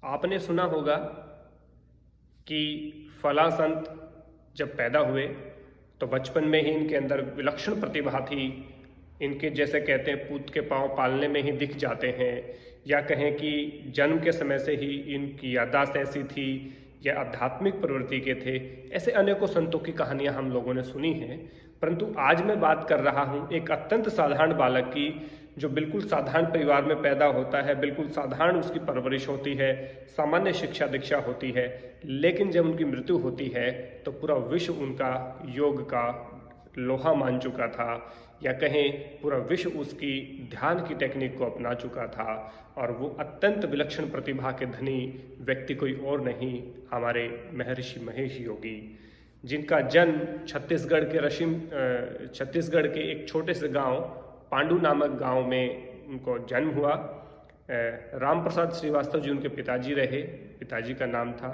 आपने सुना होगा कि फला संत जब पैदा हुए तो बचपन में ही इनके अंदर विलक्षण प्रतिभा थी। इनके जैसे कहते हैं पूत के पांव पालने में ही दिख जाते हैं, या कहें कि जन्म के समय से ही इनकी याददाश्त ऐसी थी, या आध्यात्मिक प्रवृत्ति के थे। ऐसे अनेकों संतों की कहानियां हम लोगों ने सुनी हैं। परंतु आज मैं बात कर रहा हूं एक अत्यंत साधारण बालक की, जो बिल्कुल साधारण परिवार में पैदा होता है, बिल्कुल साधारण उसकी परवरिश होती है, सामान्य शिक्षा दीक्षा होती है, लेकिन जब उनकी मृत्यु होती है तो पूरा विश्व उनका योग का लोहा मान चुका था, या कहें पूरा विश्व उसकी ध्यान की टेक्निक को अपना चुका था। और वो अत्यंत विलक्षण प्रतिभा के धनी व्यक्ति कोई और नहीं, हमारे महर्षि महेश योगी, जिनका जन्म छत्तीसगढ़ के एक छोटे से गांव पांडु नामक गांव में उनको जन्म हुआ। राम प्रसाद श्रीवास्तव जी उनके पिताजी रहे, पिताजी का नाम था।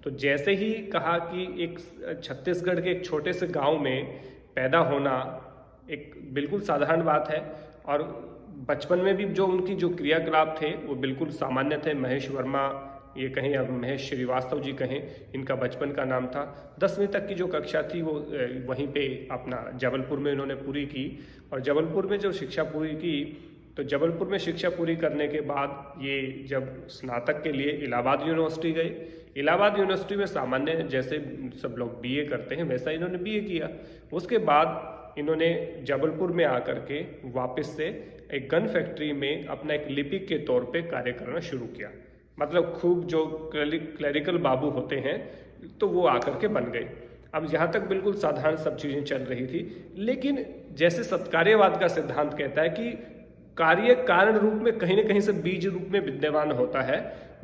तो जैसे ही कहा कि एक छत्तीसगढ़ के एक छोटे से गांव में पैदा होना एक बिल्कुल साधारण बात है, और बचपन में भी जो उनकी जो क्रियाकलाप थे वो बिल्कुल सामान्य थे। महेश वर्मा ये कहें या महेश श्रीवास्तव जी कहें, इनका बचपन का नाम था। 10वीं तक की जो कक्षा थी वो वहीं पे अपना जबलपुर में इन्होंने पूरी की, और जबलपुर में जो शिक्षा पूरी की, तो जबलपुर में शिक्षा पूरी करने के बाद ये जब स्नातक के लिए इलाहाबाद यूनिवर्सिटी गए। इलाहाबाद यूनिवर्सिटी में सामान्य जैसे सब लोग बीए करते हैं वैसा इन्होंने बीए किया। उसके बाद इन्होंने जबलपुर में आकर के वापस से एक गन फैक्ट्री में अपना एक लिपिक के तौर पे कार्य करना शुरू किया। मतलब खूब जो क्लरिकल बाबू होते हैं तो वो आकर के बन गए। अब यहाँ तक बिल्कुल साधारण सब चीज़ें चल रही थी, लेकिन जैसे सत्कार्यवाद का सिद्धांत कहता है कि कार्य कारण रूप में कहीं ना कहीं से बीज रूप में विद्यमान होता है,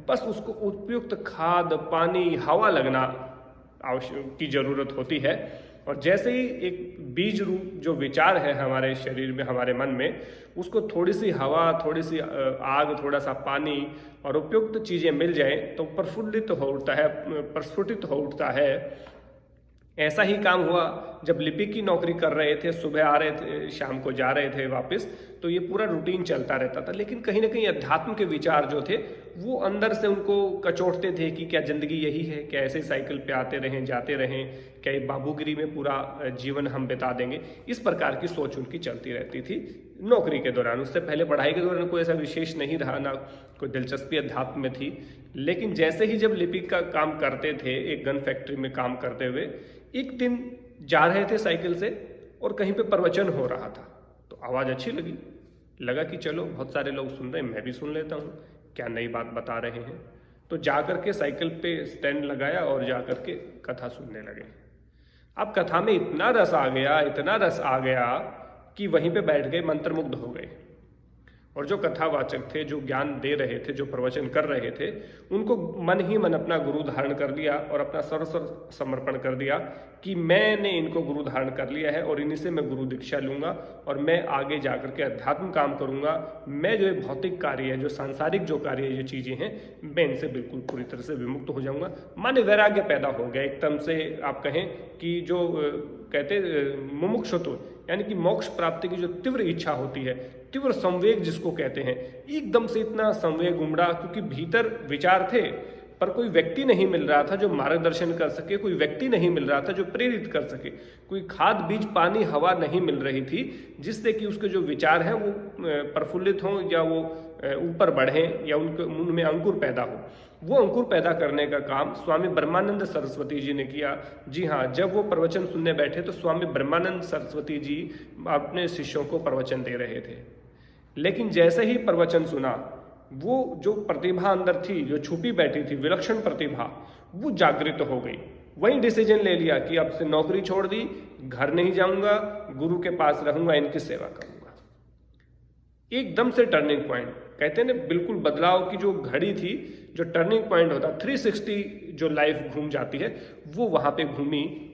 बस उसको उपयुक्त खाद पानी हवा लगना आवश्यक की जरूरत होती है। और जैसे ही एक बीज रूप जो विचार है हमारे शरीर में, हमारे मन में, उसको थोड़ी सी हवा, थोड़ी सी आग, थोड़ा सा पानी और उपयुक्त चीजें मिल जाए तो प्रफुल्लित हो उठता है, प्रस्फुटित हो उठता है। ऐसा ही काम हुआ जब लिपिक की नौकरी कर रहे थे, सुबह आ रहे थे, शाम को जा रहे थे वापस, तो ये पूरा रूटीन चलता रहता था। लेकिन कहीं ना कहीं अध्यात्म के विचार जो थे वो अंदर से उनको कचोटते थे कि क्या जिंदगी यही है, क्या ऐसे साइकिल पे आते रहें जाते रहें, क्या ये बाबूगिरी में पूरा जीवन हम बिता देंगे। इस प्रकार की सोच उनकी चलती रहती थी नौकरी के दौरान। उससे पहले पढ़ाई के दौरान कोई ऐसा विशेष नहीं रहा, ना कोई दिलचस्पी अध्यात्म में थी। लेकिन जैसे ही जब लिपिक का काम करते थे, एक गन फैक्ट्री में काम करते हुए, एक दिन जा रहे थे साइकिल से और कहीं पे प्रवचन हो रहा था, तो आवाज़ अच्छी लगा कि चलो बहुत सारे लोग सुन रहे हैं, मैं भी सुन लेता हूँ, क्या नई बात बता रहे हैं। तो जाकर के साइकिल पे स्टैंड लगाया और जाकर के कथा सुनने लगे। अब कथा में इतना रस आ गया कि वहीं पे बैठ गए, मंत्रमुग्ध हो गए। और जो कथावाचक थे, जो ज्ञान दे रहे थे, जो प्रवचन कर रहे थे, उनको मन ही मन अपना गुरु धारण कर लिया और अपना सर्वस्व समर्पण कर दिया कि मैंने इनको गुरु धारण कर लिया है और इन्हीं से मैं गुरु दीक्षा लूंगा और मैं आगे जाकर के अध्यात्म काम करूंगा। मैं जो भौतिक कार्य है, जो सांसारिक जो कार्य है, ये चीजें हैं, मैं इनसे बिल्कुल पूरी तरह से विमुक्त हो जाऊंगा। माने वैराग्य पैदा हो गया एकदम से। आप कहें कि जो कहते मुमुक्षुत्व यानी कि मोक्ष प्राप्ति की जो तीव्र इच्छा होती है, तीव्र संवेग जिसको कहते हैं, एकदम से इतना संवेग उमड़ा, क्योंकि भीतर विचार थे पर कोई व्यक्ति नहीं मिल रहा था जो मार्गदर्शन कर सके, कोई व्यक्ति नहीं मिल रहा था जो प्रेरित कर सके, कोई खाद बीज पानी हवा नहीं मिल रही थी जिससे कि उसके जो विचार हैं वो प्रफुल्लित हों या वो ऊपर बढ़ें या उनमें अंकुर पैदा हो। वो अंकुर पैदा करने का काम स्वामी ब्रह्मानंद सरस्वती जी ने किया। जी हाँ, जब वो प्रवचन सुनने बैठे तो स्वामी ब्रह्मानंद सरस्वती जी अपने शिष्यों को प्रवचन दे रहे थे। लेकिन जैसे ही प्रवचन सुना, वो जो प्रतिभा अंदर थी, जो छुपी बैठी थी विलक्षण प्रतिभा, वो जागृत हो गई। वही डिसीजन ले लिया कि अब से नौकरी छोड़ दी, घर नहीं जाऊंगा, गुरु के पास रहूंगा, इनकी सेवा करूंगा। एकदम से टर्निंग पॉइंट, कहते हैं ना, बिल्कुल बदलाव की जो घड़ी थी, जो टर्निंग पॉइंट होता, 360 जो लाइफ घूम जाती है, वो वहां पे घूमी।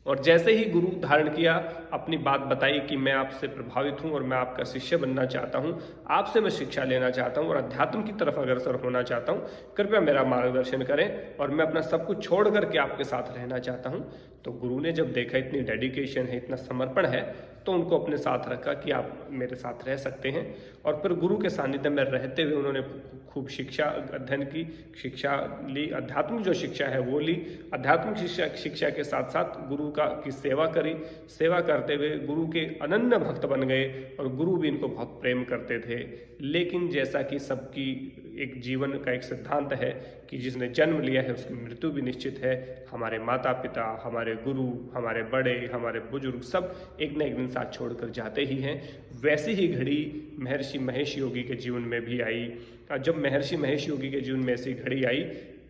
और जैसे ही गुरु धारण किया, अपनी बात बताई कि मैं आपसे प्रभावित हूं और मैं आपका शिष्य बनना चाहता हूं, आपसे मैं शिक्षा लेना चाहता हूं और अध्यात्म की तरफ अग्रसर होना चाहता हूं, कृपया मेरा मार्गदर्शन करें और मैं अपना सब कुछ छोड़ करके आपके साथ रहना चाहता हूं। तो गुरु ने जब देखा इतनी डेडिकेशन है, इतना समर्पण है, तो उनको अपने साथ रखा कि आप मेरे साथ रह सकते हैं। और फिर गुरु के सानिध्य में रहते हुए उन्होंने खूब शिक्षा अध्ययन की, शिक्षा ली, आध्यात्मिक जो शिक्षा है वो ली। आध्यात्मिक शिक्षा के साथ साथ गुरु की सेवा करी। सेवा करते हुए गुरु के अनन्य भक्त बन गए और गुरु भी इनको बहुत प्रेम करते थे। लेकिन जैसा कि सबकी एक जीवन का एक सिद्धांत है कि जिसने जन्म लिया है उसकी मृत्यु भी निश्चित है। हमारे माता पिता, हमारे गुरु, हमारे बड़े, हमारे बुजुर्ग सब एक न एक दिन साथ छोड़कर जाते ही हैं। वैसी ही घड़ी महर्षि महेश योगी के जीवन में भी आई। जब महर्षि महेश योगी के जीवन में ऐसी घड़ी आई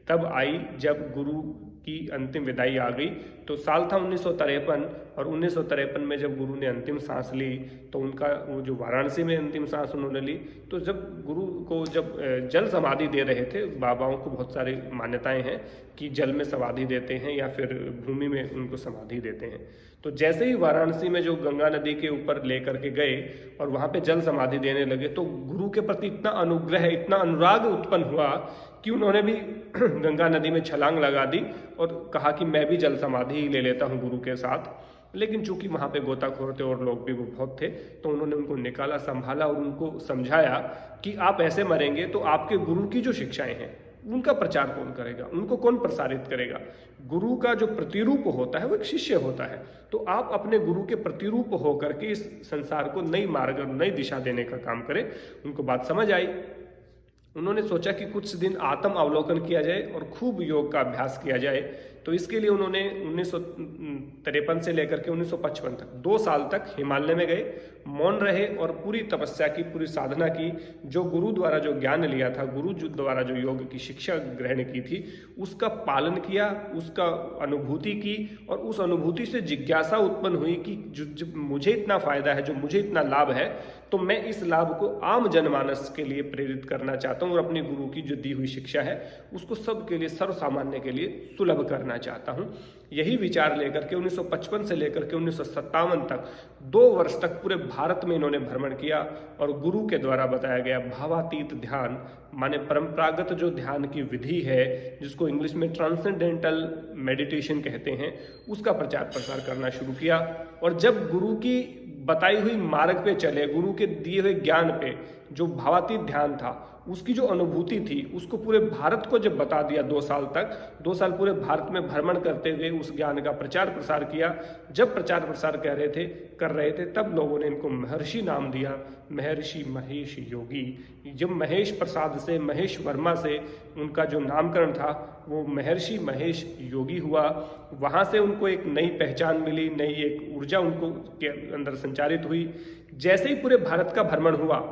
तब आई जब गुरु की अंतिम विदाई आ गई। तो साल था 1953 और 1953 में जब गुरु ने अंतिम सांस ली तो उनका वो जो वाराणसी में अंतिम सांस उन्होंने ली, तो जब गुरु को जब जल समाधि दे रहे थे, बाबाओं को बहुत सारी मान्यताएं हैं कि जल में समाधि देते हैं या फिर भूमि में उनको समाधि देते हैं। तो जैसे ही वाराणसी में जो गंगा नदी के ऊपर लेकर के गए और वहाँ पे जल समाधि देने लगे तो गुरु के प्रति इतना अनुग्रह, इतना अनुराग उत्पन्न हुआ कि उन्होंने भी गंगा नदी में छलांग लगा दी और कहा कि मैं भी जल समाधि ही ले लेता हूँ गुरु के साथ। लेकिन चूंकि वहाँ पे गोताखोर थे और लोग भी वो बहुत थे, तो उन्होंने उनको निकाला, संभाला और उनको समझाया कि आप ऐसे मरेंगे तो आपके गुरु की जो शिक्षाएं हैं उनका प्रचार कौन करेगा, उनको कौन प्रसारित करेगा। गुरु का जो प्रतिरूप होता है वो एक शिष्य होता है। तो आप अपने गुरु के प्रतिरूप होकर के इस संसार को नई मार्ग और नई दिशा देने का काम करें। उनको बात समझ आई। उन्होंने सोचा कि कुछ दिन आत्म अवलोकन किया जाए और खूब योग का अभ्यास किया जाए। तो इसके लिए उन्होंने 1953 से लेकर के 1955 तक 2 साल तक हिमालय में गए, मौन रहे और पूरी तपस्या की, पूरी साधना की। जो गुरु द्वारा जो ज्ञान लिया था, गुरु द्वारा जो योग की शिक्षा ग्रहण की थी, उसका पालन किया, उसका अनुभूति की और उस अनुभूति से जिज्ञासा उत्पन्न हुई कि जो मुझे इतना फायदा है, जो मुझे इतना लाभ है, तो मैं इस लाभ को आम जनमानस के लिए प्रेरित करना चाहता हूँ और अपनी गुरु की जो दी हुई शिक्षा है उसको सबके लिए, सर्वसामान्य के लिए सुलभ करना चाहता हूँ। यही विचार लेकर के 1955 से लेकर के 1957 तक 2 वर्ष तक पूरे भारत में इन्होंने भ्रमण किया और गुरु के द्वारा बताया गया भावातीत ध्यान, माने परंपरागत जो ध्यान की विधि है जिसको इंग्लिश में ट्रांसेंडेंटल मेडिटेशन कहते हैं, उसका प्रचार प्रसार करना शुरू किया। और जब गुरु की बताई हुई मार्ग पे चले, गुरु के दिए हुए ज्ञान पे जो भावातीत ध्यान था उसकी जो अनुभूति थी उसको पूरे भारत को जब बता दिया 2 साल तक, 2 साल पूरे भारत में भ्रमण करते हुए उस ज्ञान का प्रचार प्रसार किया। जब प्रचार प्रसार कर रहे थे तब लोगों ने इनको महर्षि नाम दिया, महर्षि महेश योगी। जब महेश प्रसाद से, महेश वर्मा से उनका जो नामकरण था वो महर्षि महेश योगी हुआ। वहाँ से उनको एक नई पहचान मिली, नई एक ऊर्जा उनको के अंदर संचारित हुई। जैसे ही पूरे भारत का भ्रमण हुआ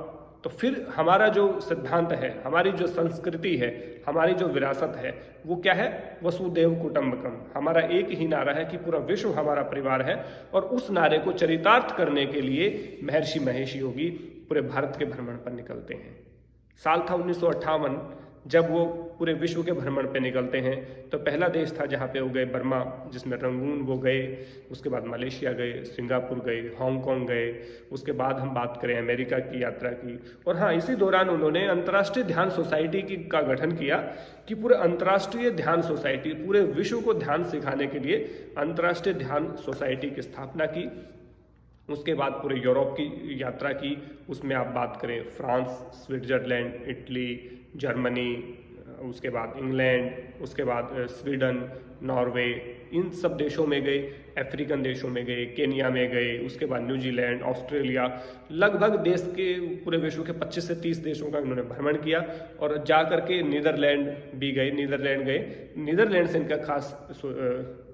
तो फिर हमारा जो सिद्धांत है, हमारी जो संस्कृति है, हमारी जो विरासत है वो क्या है, वसुदेव कुटुंबकम। हमारा एक ही नारा है कि पूरा विश्व हमारा परिवार है और उस नारे को चरितार्थ करने के लिए महर्षि महेश योगी पूरे भारत के भ्रमण पर निकलते हैं। साल था 1958 जब वो पूरे विश्व के भ्रमण पे निकलते हैं। तो पहला देश था जहाँ पे वो गए बर्मा, जिसमें रंगून वो गए, उसके बाद मलेशिया गए, सिंगापुर गए, हांगकांग गए, उसके बाद हम बात करें अमेरिका की यात्रा की। और हाँ, इसी दौरान उन्होंने अंतर्राष्ट्रीय ध्यान सोसाइटी का गठन किया कि पूरे अंतर्राष्ट्रीय ध्यान सोसाइटी, पूरे विश्व को ध्यान सिखाने के लिए अंतर्राष्ट्रीय ध्यान सोसाइटी की स्थापना की। उसके बाद पूरे यूरोप की यात्रा की, उसमें आप बात करें फ्रांस, स्विट्जरलैंड, इटली, जर्मनी, उसके बाद इंग्लैंड, उसके बाद स्वीडन, नॉर्वे, इन सब देशों में गए, अफ्रीकन देशों में गए, केनिया में गए, उसके बाद न्यूजीलैंड, ऑस्ट्रेलिया, लगभग देश के पूरे विश्व के 25 से 30 देशों का इन्होंने भ्रमण किया। और जा करके नीदरलैंड भी गए, नीदरलैंड से इनका खास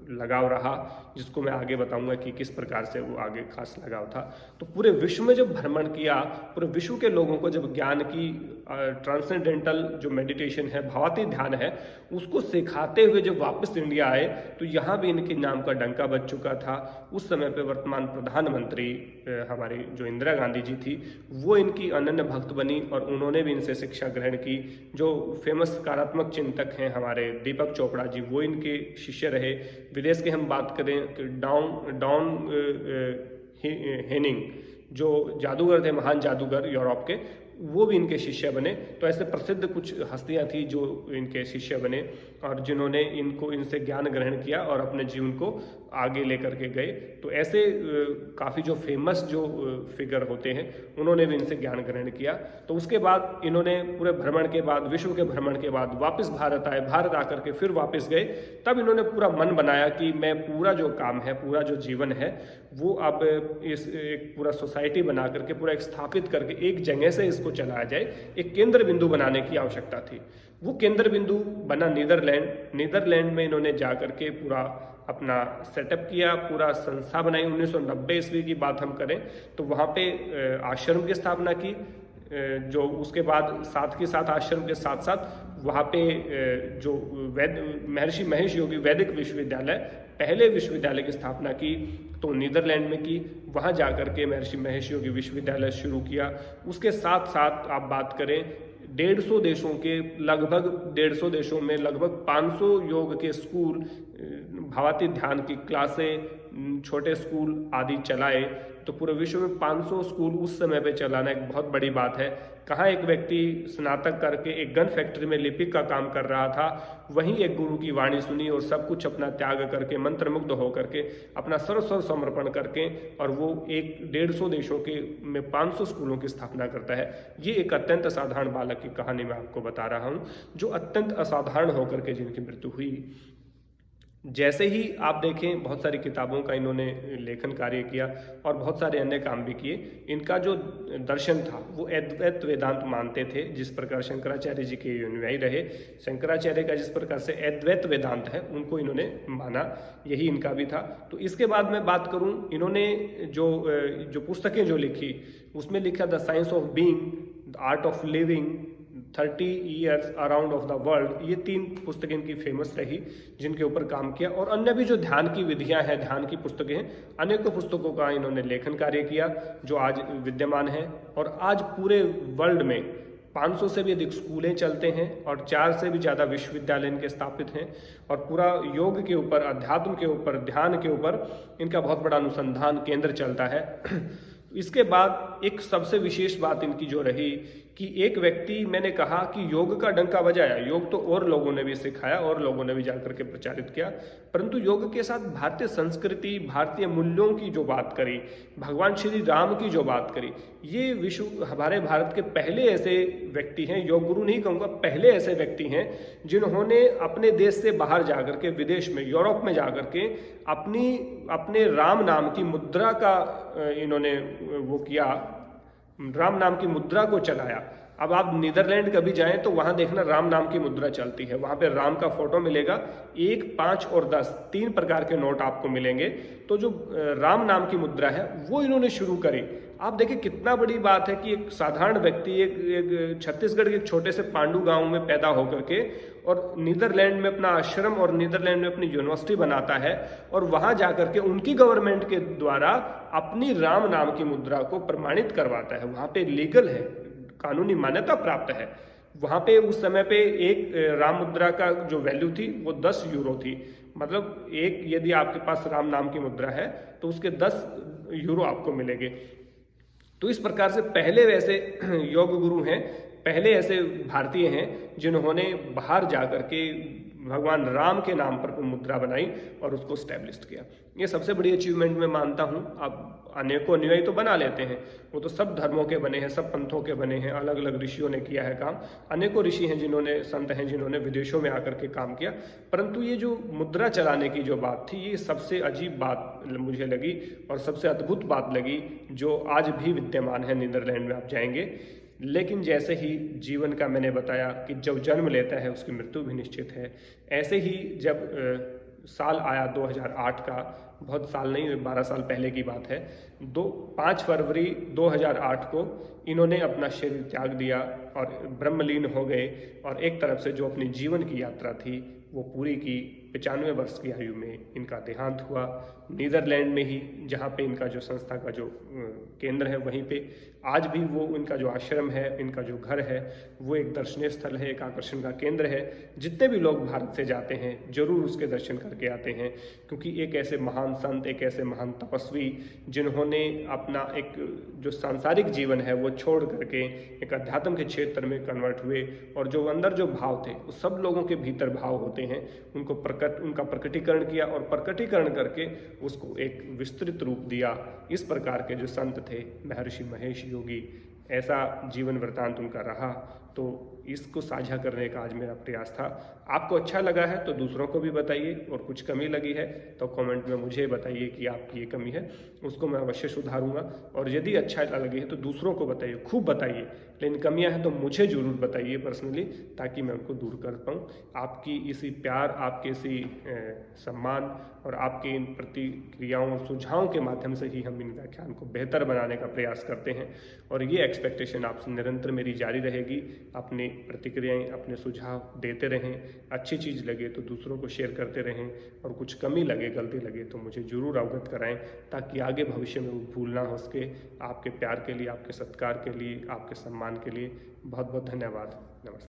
लगाव रहा, जिसको मैं आगे बताऊंगा कि किस प्रकार से वो आगे खास लगाव था। तो पूरे विश्व में जब भ्रमण किया, पूरे विश्व के लोगों को जब ज्ञान की ट्रांसेंडेंटल जो मेडिटेशन है, भावातीत ध्यान है, उसको सिखाते हुए जब वापस इंडिया आए तो यहाँ भी इनके नाम का डंका बज चुका था। उस समय पे वर्तमान प्रधानमंत्री हमारी जो इंदिरा गांधी जी थी वो इनकी अनन्य भक्त बनी और उन्होंने भी इनसे शिक्षा ग्रहण की। जो फेमस सकारात्मक चिंतक हैं हमारे दीपक चोपड़ा जी, वो इनके शिष्य रहे। विदेश की हम बात करें कि डॉन हेनिंग जो जादूगर थे, महान जादूगर यूरोप के, वो भी इनके शिष्य बने। तो ऐसे प्रसिद्ध कुछ हस्तियां थी जो इनके शिष्य बने और जिन्होंने इनसे ज्ञान ग्रहण किया और अपने जीवन को आगे लेकर के गए। तो ऐसे काफ़ी जो फेमस जो फिगर होते हैं उन्होंने भी इनसे ज्ञान ग्रहण किया। तो उसके बाद इन्होंने पूरे भ्रमण के बाद, विश्व के भ्रमण के बाद वापस भारत आए, भारत आकर के फिर वापस गए। तब इन्होंने पूरा मन बनाया कि मैं पूरा जो काम है, पूरा जो जीवन है, वो अब इस एक पूरा सोसाइटी बना करके, पूरा एक स्थापित करके एक जगह से इसको चलाया जाए। एक केंद्र बिंदु बनाने की आवश्यकता थी। वो केंद्र बिंदु बना नीदरलैंड में इन्होंने जा करके पूरा अपना सेटअप किया, पूरा संस्था बनाई। 1990 ईस्वी की बात हम करें तो वहाँ पे आश्रम की स्थापना की, जो उसके बाद साथ के साथ आश्रम के साथ साथ वहाँ पे जो महर्षि महेश योगी वैदिक विश्वविद्यालय, पहले विश्वविद्यालय की स्थापना की तो नीदरलैंड में की। वहाँ जा कर के महर्षि महेश योगी विश्वविद्यालय शुरू किया। उसके साथ साथ आप बात करें 150 देशों के, लगभग 150 देशों में लगभग 500 योग के स्कूल, भावातीत ध्यान की क्लासें, छोटे स्कूल आदि चलाए। तो पूरे विश्व में 500 स्कूल उस समय पे चलाना एक बहुत बड़ी बात है। कहाँ एक व्यक्ति स्नातक करके एक गन फैक्ट्री में लिपिक का काम कर रहा था, वहीं एक गुरु की वाणी सुनी और सब कुछ अपना त्याग करके, मंत्रमुग्ध होकर के, अपना सर्व समर्पण करके, और वो 150 देशों के में 500 स्कूलों की स्थापना करता है। ये एक अत्यंत असाधारण बालक की कहानी मैं आपको बता रहा हूँ, जो अत्यंत असाधारण होकर के जिनकी मृत्यु हुई। जैसे ही आप देखें बहुत सारी किताबों का इन्होंने लेखन कार्य किया और बहुत सारे अन्य काम भी किए। इनका जो दर्शन था वो अद्वैत वेदांत मानते थे, जिस प्रकार शंकराचार्य जी के अनुयायी रहे। शंकराचार्य का जिस प्रकार से अद्वैत वेदांत है उनको इन्होंने माना, यही इनका भी था। तो इसके बाद मैं बात करूं, इन्होंने जो पुस्तकें जो लिखी उसमें लिखा the science of being, the art of living, 30 years around of the world, ये 3 पुस्तकें इनकी फेमस रही जिनके ऊपर काम किया। और अन्य भी जो ध्यान की विधियां हैं, ध्यान की पुस्तकें हैं, अनेकों पुस्तकों का इन्होंने लेखन कार्य किया जो आज विद्यमान है। और आज पूरे वर्ल्ड में 500 से भी अधिक स्कूलें चलते हैं और 4 से भी ज़्यादा विश्वविद्यालय इनके स्थापित हैं। और पूरा योग के ऊपर, अध्यात्म के ऊपर, ध्यान के ऊपर इनका बहुत बड़ा अनुसंधान केंद्र चलता है। इसके बाद एक सबसे विशेष बात इनकी जो रही कि एक व्यक्ति, मैंने कहा कि योग का डंका बजाया, योग तो और लोगों ने भी सिखाया और लोगों ने भी जाकर के प्रचारित किया, परंतु योग के साथ भारतीय संस्कृति, भारतीय मूल्यों की जो बात करी, भगवान श्री राम की जो बात करी, ये विश्व हमारे भारत के पहले ऐसे व्यक्ति हैं, योग गुरु नहीं कहूँगा, पहले ऐसे व्यक्ति हैं जिन्होंने अपने देश से बाहर जाकर के, विदेश में, यूरोप में जाकर के अपने राम नाम की मुद्रा का इन्होंने वो किया, राम नाम की मुद्रा को चलाया। अब आप नीदरलैंड कभी जाएं तो वहां देखना राम नाम की मुद्रा चलती है, वहां पे राम का फोटो मिलेगा, 1, 5 और 10 3 प्रकार के नोट आपको मिलेंगे। तो जो राम नाम की मुद्रा है वो इन्होंने शुरू करी। आप देखिए कितना बड़ी बात है कि एक साधारण व्यक्ति एक छत्तीसगढ़ के एक छोटे से पांडु गांव में पैदा होकर के और नीदरलैंड में अपना आश्रम और नीदरलैंड में अपनी यूनिवर्सिटी बनाता है और वहां जाकर के उनकी गवर्नमेंट के द्वारा अपनी राम नाम की मुद्रा को प्रमाणित करवाता है। वहां पे लीगल है, कानूनी मान्यता प्राप्त है। वहां पे उस समय पे एक राम मुद्रा का जो वैल्यू थी वो 10 यूरो थी। मतलब एक, यदि आपके पास राम नाम की मुद्रा है तो उसके 10 यूरो आपको मिलेंगे। तो इस प्रकार से पहले वैसे योग गुरु हैं, पहले ऐसे भारतीय हैं जिन्होंने बाहर जाकर के भगवान राम के नाम पर मुद्रा बनाई और उसको स्टैब्लिश किया। ये सबसे बड़ी अचीवमेंट मैं मानता हूँ। अब अनेकों अनुयायी तो बना लेते हैं, वो तो सब धर्मों के बने हैं, सब पंथों के बने हैं, अलग अलग ऋषियों ने किया है काम। अनेकों ऋषि हैं जिन्होंने, संत हैं जिन्होंने विदेशों में आकर के काम किया, परंतु ये जो मुद्रा चलाने की जो बात थी, ये सबसे अजीब बात मुझे लगी और सबसे अद्भुत बात लगी, जो आज भी विद्यमान है। नीदरलैंड में आप जाएंगे, लेकिन जैसे ही जीवन का, मैंने बताया कि जब जन्म लेता है उसकी मृत्यु भी निश्चित है। ऐसे ही जब साल आया 2008 का, बहुत साल नहीं, 12 साल पहले की बात है, 5 फरवरी 2008 को इन्होंने अपना शरीर त्याग दिया और ब्रह्मलीन हो गए और एक तरफ से जो अपनी जीवन की यात्रा थी वो पूरी की। 95 वर्ष की आयु में इनका देहांत हुआ नीदरलैंड में ही, जहाँ पे इनका जो संस्था का जो केंद्र है वहीं पे आज भी वो इनका जो आश्रम है, इनका जो घर है, वो एक दर्शनीय स्थल है, एक आकर्षण का केंद्र है। जितने भी लोग भारत से जाते हैं जरूर उसके दर्शन करके आते हैं, क्योंकि एक ऐसे महान संत, एक ऐसे महान तपस्वी जिन्होंने अपना एक जो सांसारिक जीवन है वो छोड़ करके एक अध्यात्म के क्षेत्र में कन्वर्ट हुए, और जो अंदर जो भाव थे वो सब लोगों के भीतर भाव होते हैं, उनका प्रकटीकरण किया और प्रकटीकरण करके उसको एक विस्तृत रूप दिया। इस प्रकार के जो संत थे महर्षि महेश योगी, ऐसा जीवन वृतांत उनका रहा। तो इसको साझा करने का आज मेरा प्रयास था। आपको अच्छा लगा है तो दूसरों को भी बताइए, और कुछ कमी लगी है तो कमेंट में मुझे बताइए कि आपकी ये कमी है, उसको मैं अवश्य सुधारूंगा। और यदि अच्छा लगे है तो दूसरों को बताइए, खूब बताइए, लेकिन कमियां हैं तो मुझे जरूर बताइए पर्सनली, ताकि मैं उनको दूर कर पाऊँ। आपकी इसी प्यार, आपके इसी सम्मान और आपके इन प्रतिक्रियाओं और सुझावों के माध्यम से ही हम इन व्याख्यान को बेहतर बनाने का प्रयास करते हैं, और ये एक्सपेक्टेशन आपसे निरंतर मेरी जारी रहेगी। अपनी प्रतिक्रियाएं, अपने सुझाव देते रहें, अच्छी चीज़ लगे तो दूसरों को शेयर करते रहें, और कुछ कमी लगे, गलती लगे तो मुझे जरूर अवगत कराएं, ताकि आगे भविष्य में वो भूल ना हो सके। आपके प्यार के लिए, आपके सत्कार के लिए, आपके सम्मान के लिए बहुत बहुत धन्यवाद। नमस्कार।